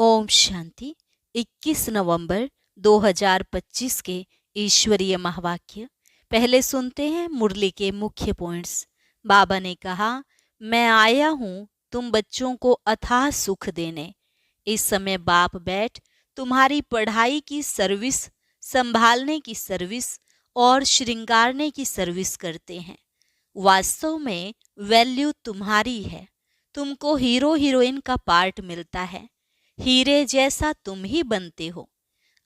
ओम शांति। 21 नवंबर 2025 के ईश्वरीय महावाक्य। पहले सुनते हैं मुरली के मुख्य पॉइंट्स। बाबा ने कहा, मैं आया हूँ तुम बच्चों को अथाह सुख देने। इस समय बाप बैठ तुम्हारी पढ़ाई की सर्विस, संभालने की सर्विस और श्रृंगारने की सर्विस करते हैं। वास्तव में वैल्यू तुम्हारी है। तुमको हीरो हीरोइन का पार्ट मिलता है। हीरे जैसा तुम ही बनते हो।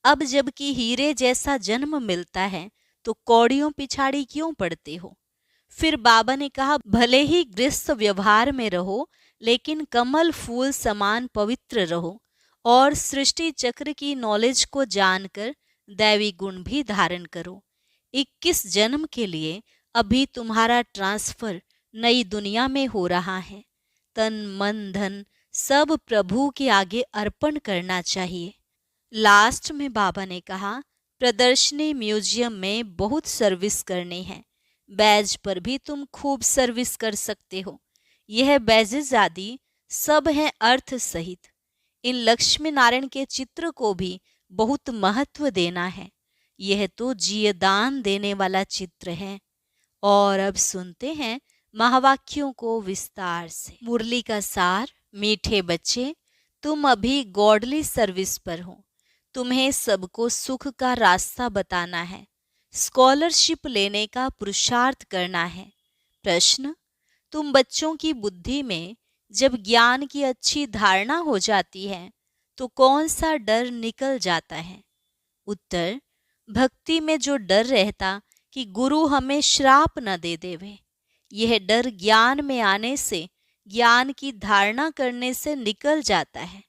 अब जबकि हीरे जैसा जन्म मिलता है तो कौड़ियों पिछाड़ी क्यों पड़ते हो। फिर बाबा ने कहा, भले ही गृहस्थ व्यवहार में रहो लेकिन कमल फूल समान पवित्र रहो और सृष्टि चक्र की नॉलेज को जानकर दैवी गुण भी धारण करो। 21 जन्म के लिए अभी तुम्हारा ट्रांसफर नई दुनिया में हो रहा है। तन मन धन सब प्रभु के आगे अर्पण करना चाहिए। लास्ट में बाबा ने कहा, प्रदर्शनी म्यूजियम में बहुत सर्विस करने हैं। बैज पर भी तुम खूब सर्विस कर सकते हो। यह बैजेज आदि सब हैं अर्थ सहित। इन लक्ष्मी नारायण के चित्र को भी बहुत महत्व देना है। यह तो जीवदान देने वाला चित्र है। और अब सुनते हैं महावाक्यों को विस्तार से। मुरली का सार। मीठे बच्चे, तुम अभी गॉडली सर्विस पर हो। तुम्हें सबको सुख का रास्ता बताना है। स्कॉलरशिप लेने का पुरुषार्थ करना है। प्रश्न, तुम बच्चों की बुद्धि में जब ज्ञान की अच्छी धारणा हो जाती है तो कौन सा डर निकल जाता है। उत्तर, भक्ति में जो डर रहता कि गुरु हमें श्राप न दे देवे, यह डर ज्ञान में आने से, ज्ञान की धारणा करने से निकल जाता है।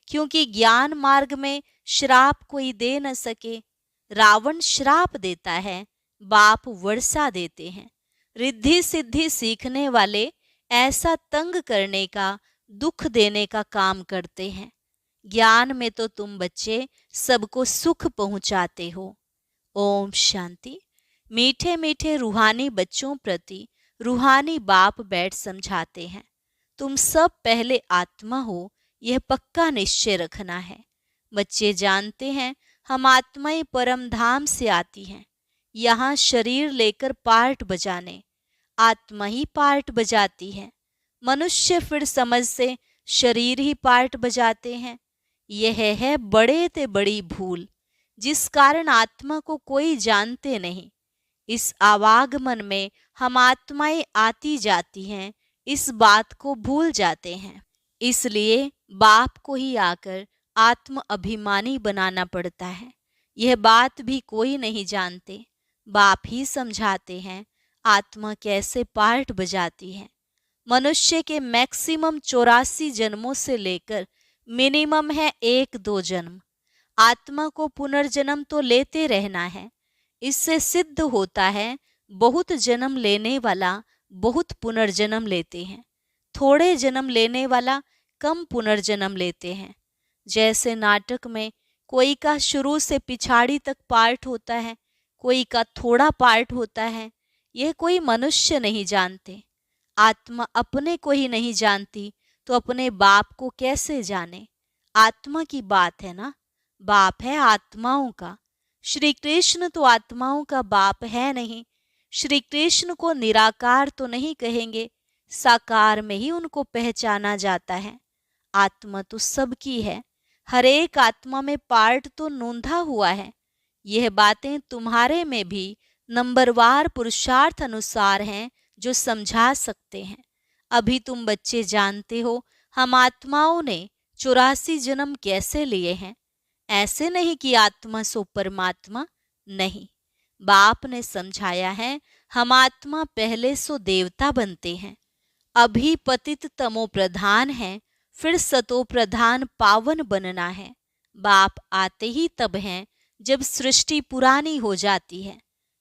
क्योंकि ज्ञान मार्ग में श्राप कोई दे न सके। रावण श्राप देता है, बाप वर्षा देते हैं। रिद्धि सिद्धि सीखने वाले ऐसा तंग करने का, दुख देने का काम करते हैं। ज्ञान में तो तुम बच्चे सबको सुख पहुंचाते हो। ओम शांति। मीठे मीठे रूहानी बच्चों प्रति रूहानी बाप बैठ समझाते हैं। तुम सब पहले आत्मा हो, यह पक्का निश्चय रखना है। बच्चे जानते हैं हम आत्माएं परम धाम से आती हैं, यहाँ शरीर लेकर पार्ट बजाने। आत्मा ही पार्ट बजाती है। मनुष्य फिर समझ से शरीर ही पार्ट बजाते हैं। यह है बड़े ते बड़ी भूल, जिस कारण आत्मा को कोई जानते नहीं। इस आवागमन में हम आत्माएं आती जाती हैं, इस बात को भूल जाते हैं। इसलिए बाप को ही आकर आत्म अभिमानी बनाना पड़ता है। यह बात भी कोई नहीं जानते। बाप ही समझाते हैं आत्मा कैसे पार्ट बजाती है। मनुष्य के मैक्सिमम 84 जन्मों से लेकर मिनिमम है 1-2 जन्म। आत्मा को पुनर्जन्म तो लेते रहना है। इससे सिद्ध होता है बहुत जन्म लेने वाला बहुत पुनर्जन्म लेते हैं, थोड़े जन्म लेने वाला कम पुनर्जन्म लेते हैं। जैसे नाटक में कोई का शुरू से पिछाड़ी तक पार्ट होता है, कोई का थोड़ा पार्ट होता है। यह कोई मनुष्य नहीं जानते। आत्मा अपने को ही नहीं जानती तो अपने बाप को कैसे जाने। आत्मा की बात है ना, बाप है आत्माओं का। श्री कृष्ण तो आत्माओं का बाप है नहीं। श्री कृष्ण को निराकार तो नहीं कहेंगे, साकार में ही उनको पहचाना जाता है। आत्मा तो सबकी है, हर एक आत्मा में पार्ट तो नोंधा हुआ है। यह बातें तुम्हारे में भी नंबरवार पुरुषार्थ अनुसार हैं जो समझा सकते हैं। अभी तुम बच्चे जानते हो हम आत्माओं ने 84 जन्म कैसे लिए हैं। ऐसे नहीं कि आत्मा सो परमात्मा, नहीं। बाप ने समझाया है हम आत्मा पहले सो देवता बनते हैं। अभी पतित तमो प्रधान है, फिर सतो प्रधान पावन बनना है। बाप आते ही तब हैं जब सृष्टि पुरानी हो जाती है।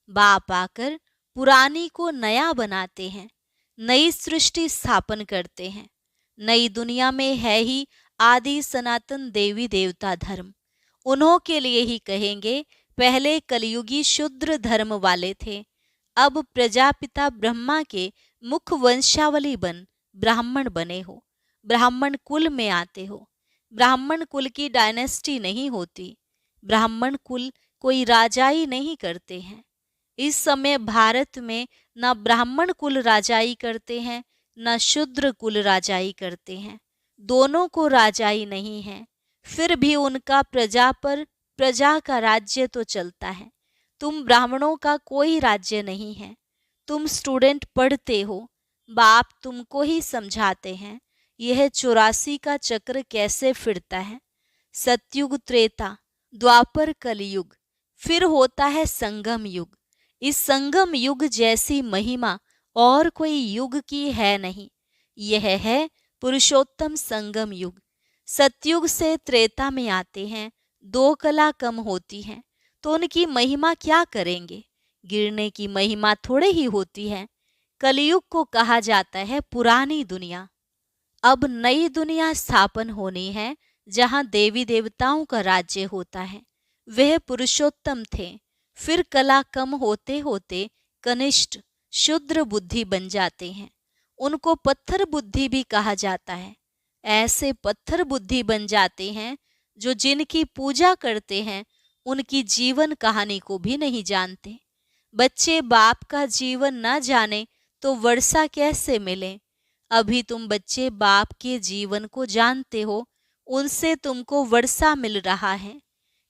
बाप आकर पुरानी को नया बनाते हैं, नई सृष्टि स्थापन करते हैं। नई दुनिया में है ही आदि सनातन देवी देवता धर्म। उन्हों के लिए ही कहेंगे पहले कलयुगी शूद्र धर्म वाले थे, अब प्रजापिता ब्रह्मा के मुख वंशावली बन ब्राह्मण बने हो, ब्राह्मण कुल में आते हो। ब्राह्मण कुल की डायनेस्टी नहीं होती। ब्राह्मण कुल कोई राजाई नहीं करते हैं। इस समय भारत में न ब्राह्मण कुल राजाई करते हैं, न शूद्र कुल राजाई करते हैं। दोनों को राजाई नहीं है, फिर भी उनका प्रजा पर प्रजा का राज्य तो चलता है। तुम ब्राह्मणों का कोई राज्य नहीं है। तुम स्टूडेंट पढ़ते हो, बाप तुमको ही समझाते हैं यह 84 का चक्र कैसे फिरता है। सतयुग, त्रेता, द्वापर, कलयुग, फिर होता है संगम युग। इस संगम युग जैसी महिमा और कोई युग की है नहीं। यह है पुरुषोत्तम संगम युग। सतयुग से त्रेता में आते हैं, 2 कला कम होती हैं, तो उनकी महिमा क्या करेंगे। गिरने की महिमा थोड़े ही होती है। कलयुग को कहा जाता है पुरानी दुनिया। अब नई दुनिया स्थापन होनी है, जहां देवी देवताओं का राज्य होता है। वह पुरुषोत्तम थे, फिर कला कम होते होते कनिष्ठ शुद्र बुद्धि बन जाते हैं। उनको पत्थर बुद्धि भी कहा जाता है। ऐसे पत्थर बुद्धि बन जाते हैं जो जिनकी पूजा करते हैं उनकी जीवन कहानी को भी नहीं जानते। बच्चे बाप का जीवन न जाने तो वर्षा कैसे मिले। अभी तुम बच्चे बाप के जीवन को जानते हो, उनसे तुमको वर्षा मिल रहा है।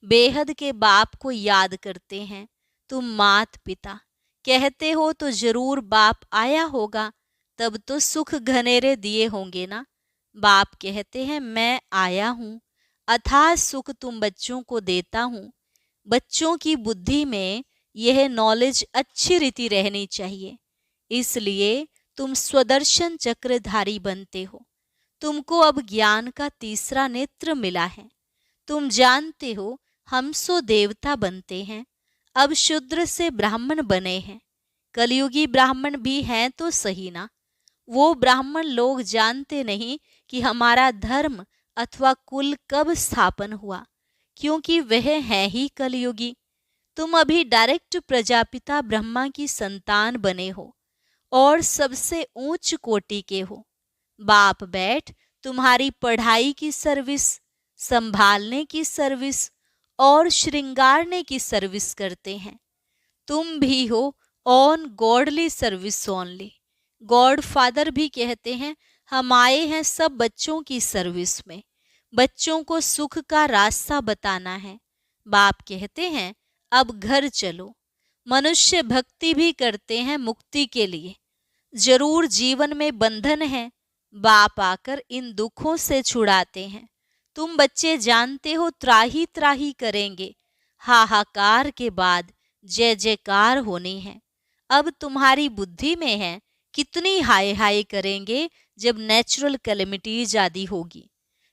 बेहद के बाप को याद करते हैं। तुम मात पिता कहते हो तो जरूर बाप आया होगा, तब तो सुख घनेरे दिए होंगे ना। बाप कहते हैं मैं आया हूँ, अथाह सुख तुम बच्चों को देता हूँ। बच्चों की बुद्धि में यह नॉलेज अच्छी रीति रहनी चाहिए, इसलिए तुम स्वदर्शन चक्रधारी बनते हो। तुमको अब ज्ञान का तीसरा नेत्र मिला है। तुम जानते हो हम सो देवता बनते हैं, अब शूद्र से ब्राह्मण बने हैं। कलयुगी ब्राह्मण भी हैं तो सही ना। वो ब्राह्मण लोग जानते नहीं कि हमारा धर्म अथवा कुल कब स्थापन हुआ, क्योंकि वह है ही कलयुगी। तुम अभी डायरेक्ट प्रजापिता ब्रह्मा की संतान बने हो और सबसे ऊंच कोटि के हो। बाप बैठ तुम्हारी पढ़ाई की सर्विस, संभालने की सर्विस और श्रृंगारने की सर्विस करते हैं। तुम भी हो on godly service only. God father भी कहते हैं हम आए हैं सब बच्चों की सर्विस में, बच्चों को सुख का रास्ता बताना है। बाप कहते हैं अब घर चलो। मनुष्य भक्ति भी करते हैं मुक्ति के लिए। जरूर जीवन में बंधन है, बाप आकर इन दुखों से छुड़ाते हैं। तुम बच्चे जानते हो त्राही त्राही करेंगे, हाहाकार के बाद जय जयकार होनी है। अब तुम्हारी बुद्धि में है कितनी हाय हाय करेंगे जब नेचुरल कैलेमिटीज आदि होगी।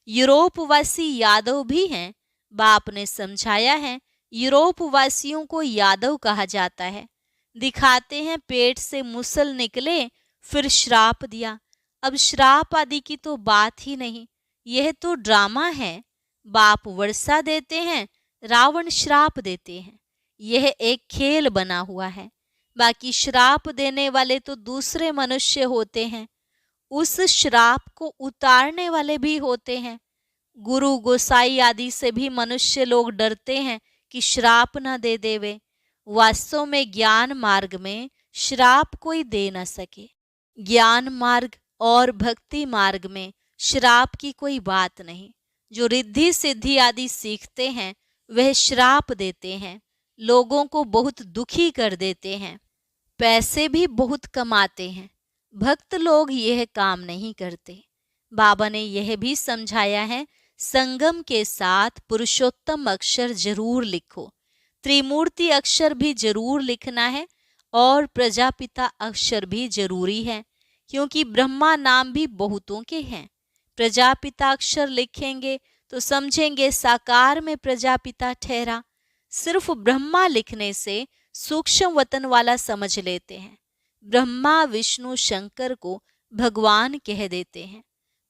यूरोपवासी यादव भी हैं, बाप ने समझाया है। यूरोपवासियों को यादव कहा जाता है। दिखाते हैं पेट से मुसल निकले, फिर श्राप दिया। अब श्राप आदि की तो बात ही नहीं, यह तो ड्रामा है। बाप वर्षा देते हैं, रावण श्राप देते हैं। यह एक खेल बना हुआ है। बाकी श्राप देने वाले तो दूसरे मनुष्य होते हैं, उस श्राप को उतारने वाले भी होते हैं। गुरु गोसाई आदि से भी मनुष्य लोग डरते हैं कि श्राप न दे देवे। वास्तव में ज्ञान मार्ग में श्राप कोई दे न सके। ज्ञान मार्ग और भक्ति मार्ग में श्राप की कोई बात नहीं। जो रिद्धि सिद्धि आदि सीखते हैं वह श्राप देते हैं, लोगों को बहुत दुखी कर देते हैं, पैसे भी बहुत कमाते हैं। भक्त लोग यह काम नहीं करते। बाबा ने यह भी समझाया है संगम के साथ पुरुषोत्तम अक्षर जरूर लिखो, त्रिमूर्ति अक्षर भी जरूर लिखना है और प्रजापिता अक्षर भी जरूरी है, क्योंकि ब्रह्मा नाम भी बहुतों के हैं। प्रजापिता अक्षर लिखेंगे तो समझेंगे साकार में प्रजापिता ठहरा। सिर्फ ब्रह्मा लिखने से सूक्ष्म वतन वाला समझ लेते हैं। ब्रह्मा विष्णु शंकर को भगवान कह देते हैं।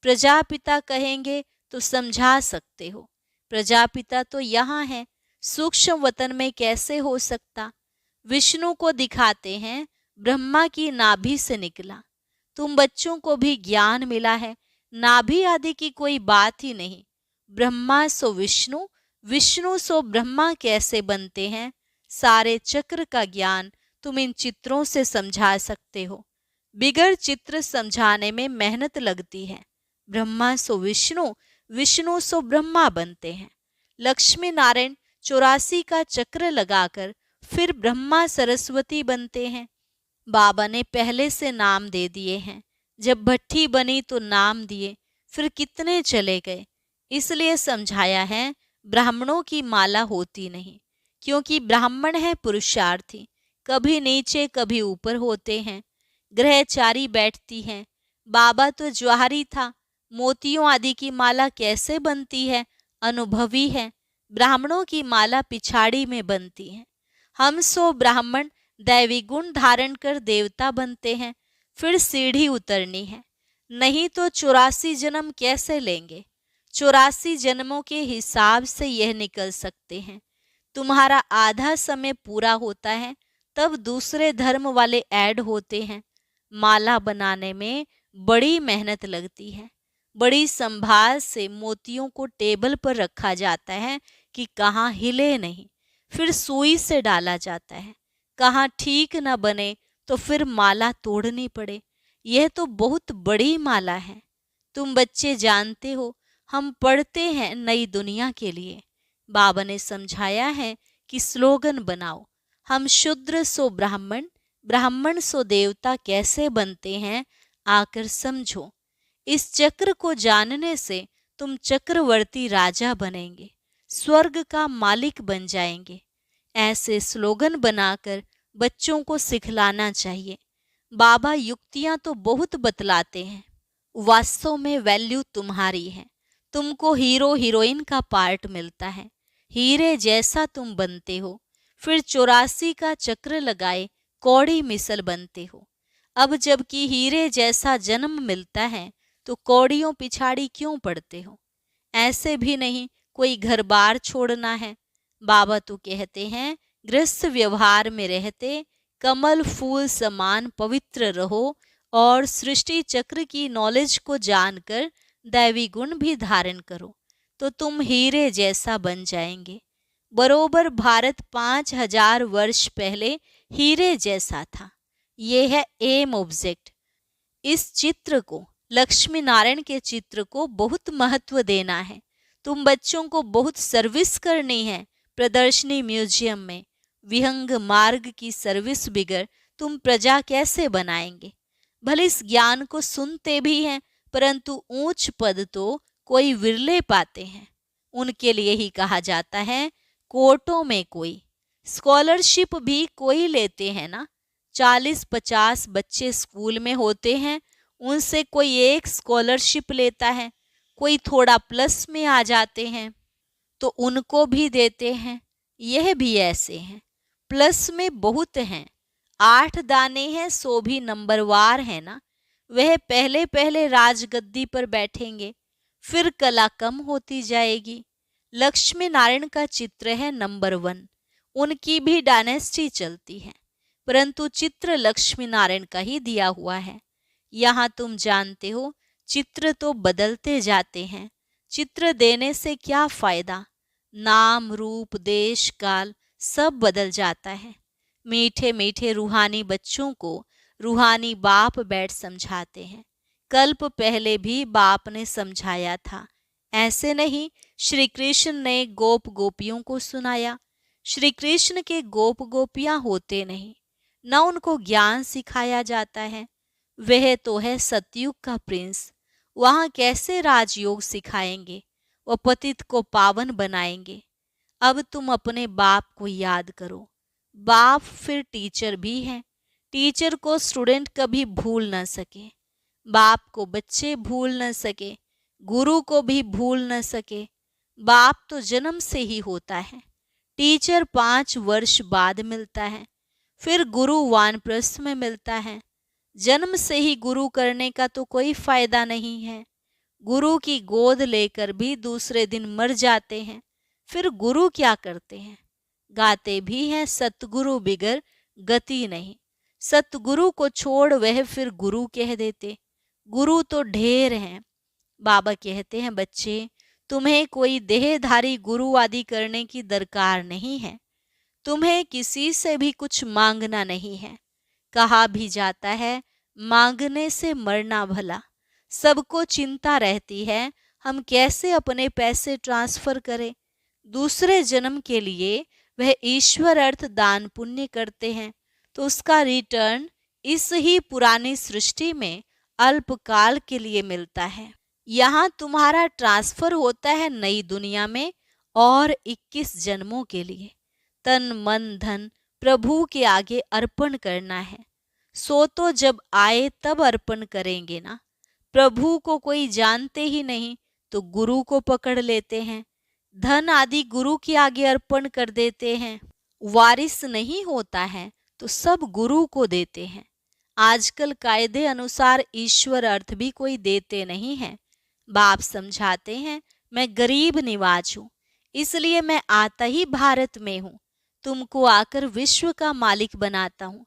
प्रजापिता कहेंगे तो समझा सकते हो। प्रजापिता तो यहाँ है, सूक्ष्म वतन में कैसे हो सकता। विष्णु को दिखाते हैं ब्रह्मा की नाभि से निकला। तुम बच्चों को भी ज्ञान मिला है, नाभि आदि की कोई बात ही नहीं। ब्रह्मा सो विष्णु, विष्णु सो ब्रह्मा कैसे बनते हैं, सारे चक्र का ज्ञान तुम इन चित्रों से समझा सकते हो। बिगर चित्र समझाने में मेहनत लगती है। ब्रह्मा सो विष्णु, विष्णु सो ब्रह्मा बनते हैं। लक्ष्मी नारायण 84 का चक्र लगाकर फिर ब्रह्मा सरस्वती बनते हैं। बाबा ने पहले से नाम दे दिए हैं। जब भट्ठी बनी तो नाम दिए, फिर कितने चले गए। इसलिए समझाया है ब्राह्मणों की माला होती नहीं, क्योंकि ब्राह्मण है पुरुषार्थी, कभी नीचे कभी ऊपर होते हैं। ग्रहचारी बैठती हैं। बाबा तो ज्वारी था, मोतियों आदि की माला कैसे बनती है, अनुभवी है। ब्राह्मणों की माला पिछाड़ी में बनती है। हम सो ब्राह्मण दैवी गुण धारण कर देवता बनते हैं, फिर सीढ़ी उतरनी है। नहीं तो 84 जन्म कैसे लेंगे। 84 जन्मों के हिसाब से यह निकल सकते हैं। तुम्हारा आधा समय पूरा होता है, तब दूसरे धर्म वाले ऐड होते हैं। माला बनाने में बड़ी मेहनत लगती है। बड़ी संभाल से मोतियों को टेबल पर रखा जाता है कि कहाँ हिले नहीं, फिर सुई से डाला जाता है। कहाँ ठीक न बने तो फिर माला तोड़नी पड़े। यह तो बहुत बड़ी माला है। तुम बच्चे जानते हो, हम पढ़ते हैं नई दुनिया के लिए। बाबा ने समझाया है कि स्लोगन बनाओ, हम शूद्र सो ब्राह्मण, ब्राह्मण सो देवता कैसे बनते हैं, आकर समझो। इस चक्र को जानने से तुम चक्रवर्ती राजा बनेंगे, स्वर्ग का मालिक बन जाएंगे। ऐसे स्लोगन बनाकर बच्चों को सिखलाना चाहिए। बाबा युक्तियां तो बहुत बतलाते हैं, वास्तव में वैल्यू तुम्हारी है। तुमको हीरो हीरोइन का पार्ट मिलता है। हीरे जैसा तुम बनते हो, फिर 84 का चक्र लगाए कौड़ी मिसल बनते हो। अब जबकि हीरे जैसा जन्म मिलता है तो कौड़ियों पिछाड़ी क्यों पड़ते हो। ऐसे भी नहीं कोई घर बार छोड़ना है। बाबा तो कहते हैं गृहस्थ व्यवहार में रहते कमल फूल समान पवित्र रहो और सृष्टि चक्र की नॉलेज को जानकर दैवी गुण भी धारण करो, तो तुम हीरे जैसा बन जाएंगे। बरोबर भारत 5000 वर्ष पहले हीरे जैसा था। यह है एम ऑब्जेक्ट। इस चित्र को, लक्ष्मी नारायण के चित्र को बहुत महत्व देना है। तुम बच्चों को बहुत सर्विस करनी है। प्रदर्शनी म्यूजियम में विहंग मार्ग की सर्विस बिगर तुम प्रजा कैसे बनाएंगे। भले इस ज्ञान को सुनते भी हैं, परंतु ऊंच पद तो कोई विरले पाते हैं। उनके लिए ही कहा जाता है कोर्टों में कोई। स्कॉलरशिप भी कोई लेते हैं ना। 40-50 बच्चे स्कूल में होते हैं, उनसे कोई एक स्कॉलरशिप लेता है। कोई थोड़ा प्लस में आ जाते हैं तो उनको भी देते हैं। यह भी ऐसे हैं, प्लस में बहुत हैं। 8 दाने हैं सो भी नंबरवार है ना। वह पहले पहले राजगद्दी पर बैठेंगे, फिर कला कम होती जाएगी। लक्ष्मी नारायण का चित्र है नंबर 1। उनकी भी डायनेस्टी चलती है, परंतु चित्र लक्ष्मी नारायण का ही दिया हुआ है। यहाँ तुम जानते हो चित्र तो बदलते जाते हैं। चित्र देने से क्या फायदा। नाम रूप देश काल सब बदल जाता है। मीठे मीठे रूहानी बच्चों को रूहानी बाप बैठ समझाते हैं। कल्प पहले भी बाप ने समझाया था। ऐसे नहीं श्री कृष्ण ने गोप गोपियों को सुनाया। श्री कृष्ण के गोप गोपियां होते नहीं, न उनको ज्ञान सिखाया जाता है। वह तो है सतयुग का प्रिंस। वहां कैसे राजयोग सिखाएंगे, वो पतित को पावन बनाएंगे। अब तुम अपने बाप को याद करो। बाप फिर टीचर भी है। टीचर को स्टूडेंट कभी भूल न सके, बाप को बच्चे भूल न सके, गुरु को भी भूल न सके। बाप तो जन्म से ही होता है। टीचर 5 वर्ष बाद मिलता है, फिर गुरु वानप्रस्थ में मिलता है। जन्म से ही गुरु करने का तो कोई फायदा नहीं है। गुरु की गोद लेकर भी दूसरे दिन मर जाते हैं, फिर गुरु क्या करते हैं। गाते भी हैं सतगुरु बिगर गति नहीं। सतगुरु को छोड़ वह फिर गुरु कह देते। गुरु तो ढेर हैं। बाबा कहते हैं बच्चे तुम्हें कोई देहधारी गुरु आदि करने की दरकार नहीं है। तुम्हें किसी से भी कुछ मांगना नहीं है। कहा भी जाता है, मांगने से मरना भला। सबको चिंता रहती है, हम कैसे अपने पैसे ट्रांसफर करें। दूसरे जन्म के लिए वह ईश्वर अर्थ दान पुण्य करते हैं, तो उसका रिटर्न इस ही पुरानी सृष्टि में अल्पकाल के लिए मिलता है। यहाँ तुम्हारा ट्रांसफर होता है नई दुनिया में और 21 जन्मों के लिए। तन मन धन प्रभु के आगे अर्पण करना है। सो तो जब आए तब अर्पण करेंगे ना। प्रभु को कोई जानते ही नहीं तो गुरु को पकड़ लेते हैं। धन आदि गुरु के आगे अर्पण कर देते हैं। वारिस नहीं होता है तो सब गुरु को देते हैं। आजकल कायदे अनुसार ईश्वर अर्थ भी कोई देते नहीं है। बाप समझाते हैं, मैं गरीब निवाज हूँ, इसलिए मैं आता ही भारत में हूँ। तुमको आकर विश्व का मालिक बनाता हूँ।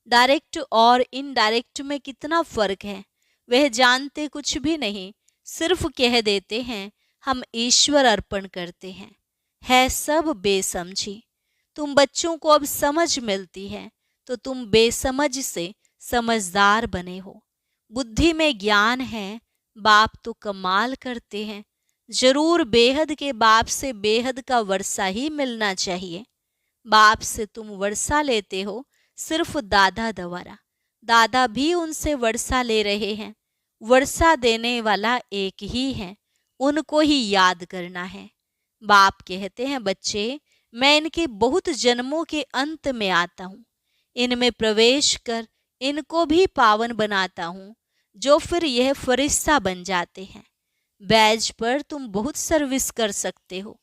डायरेक्ट और इनडायरेक्ट में कितना फर्क है वह जानते कुछ भी नहीं, सिर्फ कह देते हैं हम ईश्वर अर्पण करते हैं। है सब बेसमझी। तुम बच्चों को अब समझ मिलती है तो तुम बेसमझ से समझदार बने हो। बुद्धि में ज्ञान है, बाप तो कमाल करते हैं। जरूर बेहद के बाप से बेहद का वर्षा ही मिलना चाहिए। बाप से तुम वर्षा लेते हो सिर्फ दादा द्वारा। दादा भी उनसे वर्षा ले रहे हैं। वर्षा देने वाला एक ही है, उनको ही याद करना है। बाप कहते हैं, बच्चे मैं इनके बहुत जन्मों के अंत में आता हूँ। इनमें प्रवेश कर इनको भी पावन बनाता हूँ, जो फिर यह फरिश्ता बन जाते हैं। बैज पर तुम बहुत सर्विस कर सकते हो।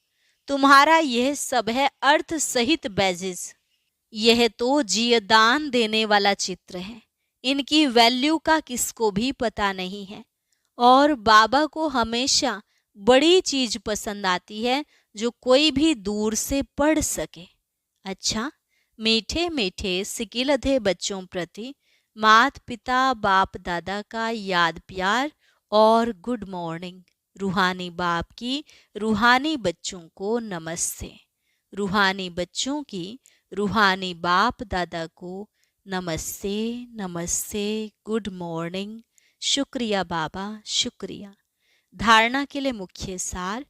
तुम्हारा यह सब है अर्थ सहित बैजेस। यह तो जियदान देने वाला चित्र है। इनकी वैल्यू का किसको भी पता नहीं है। और बाबा को हमेशा बड़ी चीज पसंद आती है जो कोई भी दूर से पढ़ सके। अच्छा, मीठे मीठे सिकिलधे बच्चों प्रति मात पिता बाप दादा का याद प्यार और गुड मॉर्निंग। रूहानी बाप की रूहानी बच्चों को नमस्ते। रूहानी बच्चों की रूहानी बाप दादा को नमस्ते नमस्ते, गुड मॉर्निंग। शुक्रिया बाबा, शुक्रिया। धारणा के लिए मुख्य सार।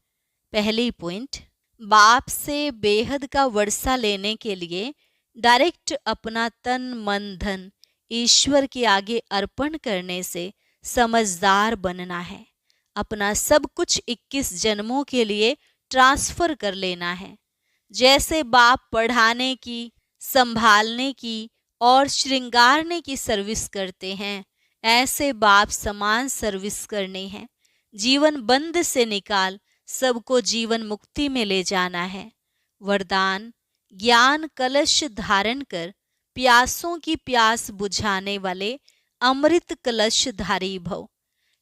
पहली पॉइंट, बाप से बेहद का वर्षा लेने के लिए डायरेक्ट अपना तन मन धन ईश्वर के आगे अर्पण करने से समझदार बनना है। अपना सब कुछ 21 जन्मों के लिए ट्रांसफर कर लेना है। जैसे बाप पढ़ाने की, संभालने की और श्रृंगारने की सर्विस करते हैं, ऐसे बाप समान सर्विस करनी है। जीवन बंद से निकाल सबको जीवन मुक्ति में ले जाना है। वरदान, ज्ञान कलश धारण कर प्यासों की प्यास बुझाने वाले अमृत कलश धारी भव।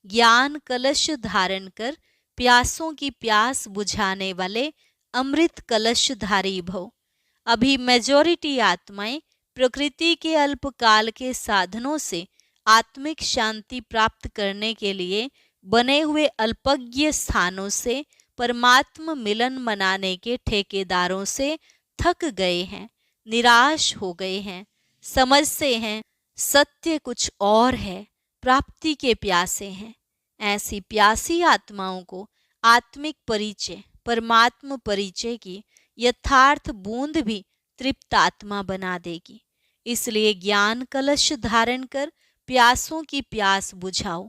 ज्ञान कलश धारण कर प्यासों की प्यास बुझाने वाले अमृत कलश धारी भव। अभी मेजॉरिटी आत्माएं प्रकृति के अल्पकाल के साधनों से आत्मिक शांति प्राप्त करने के लिए बने हुए अल्पज्ञ स्थानों से परमात्म मिलन मनाने के ठेकेदारों से थक गए हैं, निराश हो गए हैं। समझते हैं सत्य कुछ और है, प्राप्ति के प्यासे हैं। ऐसी प्यासी आत्माओं को आत्मिक परिचय, परमात्म परिचय की यथार्थ बूंद भी तृप्त आत्मा बना देगी। इसलिए ज्ञान कलश धारण कर प्यासों की प्यास बुझाओ।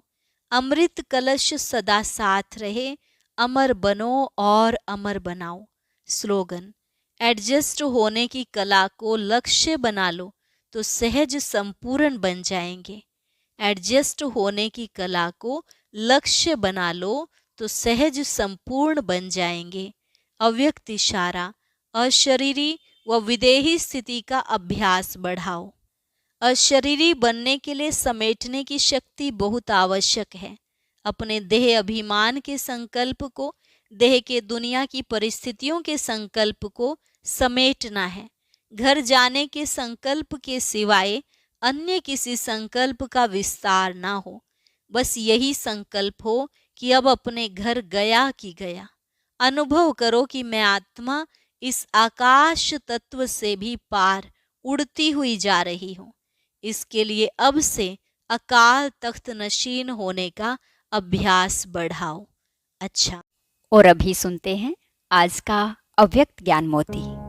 अमृत कलश सदा साथ रहे, अमर बनो और अमर बनाओ। स्लोगन, एडजस्ट होने की कला को लक्ष्य बना लो तो सहज संपूर्ण बन जाएंगे। एडजस्ट होने की कला को लक्ष्य बना लो तो सहज संपूर्ण बन जाएंगे। अव्यक्त इशारा, अशरीरी व विदेही स्थिति का अभ्यास बढ़ाओ। अशरीरी बनने के लिए समेटने की शक्ति बहुत आवश्यक है। अपने देह अभिमान के संकल्प को, देह के दुनिया की परिस्थितियों के संकल्प को समेटना है। घर जाने के संकल्प के सिवाय अन्य किसी संकल्प का विस्तार ना हो। बस यही संकल्प हो कि अब अपने घर गया कि गया। अनुभव करो कि मैं आत्मा इस आकाश तत्व से भी पार उड़ती हुई जा रही हूँ। इसके लिए अब से अकाल तख्त नशीन होने का अभ्यास बढ़ाओ। अच्छा। और अभी सुनते हैं आज का अव्यक्त ज्ञान मोती।